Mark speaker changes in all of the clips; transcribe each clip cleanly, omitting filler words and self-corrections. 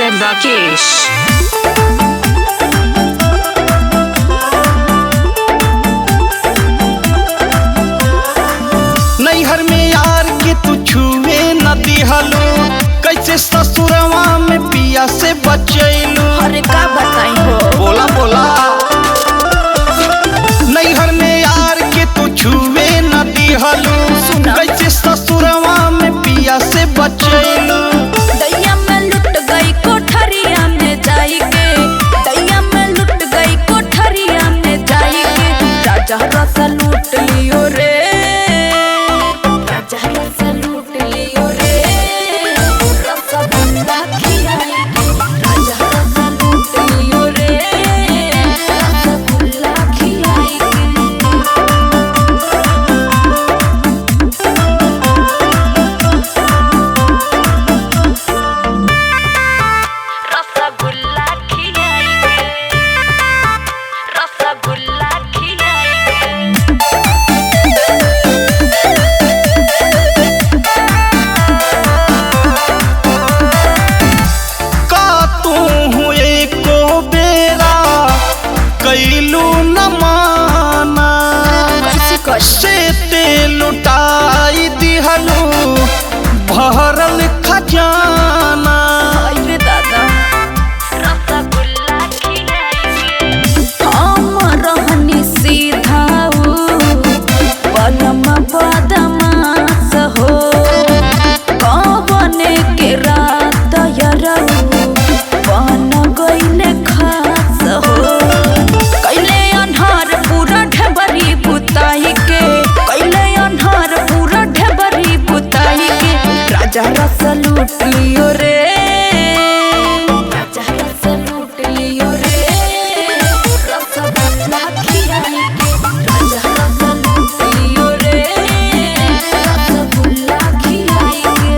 Speaker 1: Zen Rakesh.
Speaker 2: नैहर में यार के तू छुए न दिहलो, कैसे ससुरवा में पिया से बचैलू।
Speaker 3: अरे का बताई हो,
Speaker 2: बोला बोला। नैहर में यार के तू छुए न दिहलो, कैसे ससुरवा में पिया से बचैलू।
Speaker 3: दैया में लुट गई कोठरिया में जाई के, दैया में लुट गई कोठरिया में जाई के। राजा रस लूट लियो रे, राजा रस लूट लियो रे। रसगुल्ला खिलाई के, राजा रस लूट लियो रे। रसगुल्ला खिलाई के, रसगुल्ला खिलाई के, रसगुल्ला खिलाई के।
Speaker 2: का तू हुए को बेरा कैलू न माना,
Speaker 3: कैसे कर
Speaker 2: से ते लुटाई दिहलू भरल खजाना।
Speaker 3: अरे दादा, रसगुल्ला खिलाई के। हम रहनी सीधा पलम बदमाश हो, कवने के रात यरऊ बन गईले खास हो। कैले अन्हार पूरा ढेबरी बुताई के, कैले अन्हार पूरा ढेबरी बुताई के। राजा रस लूट लियो रे, राजा रस लूट लियो रे। रसगुल्ला खिलाई के, राजा रस लूट लियो रे। रसगुल्ला खिलाई के,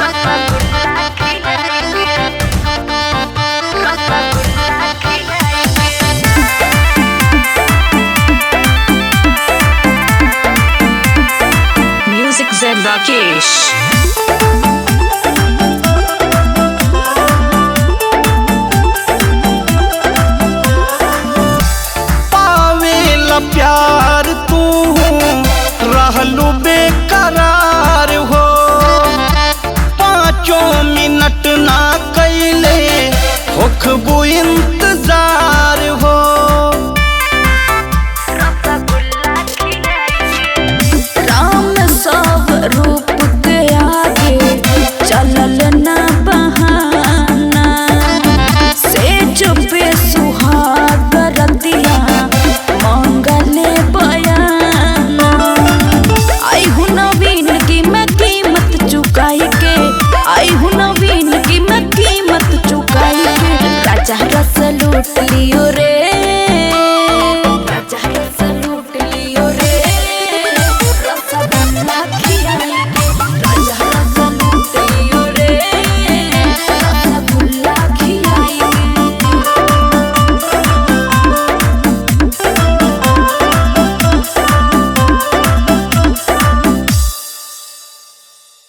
Speaker 3: रसगुल्ला खिलाई के, रसगुल्ला खिलाई के।
Speaker 1: Music Zen Rakesh.
Speaker 2: पावेला प्यार तू रहलू बेकरार हो, 5 मिनट ना कैले होखबू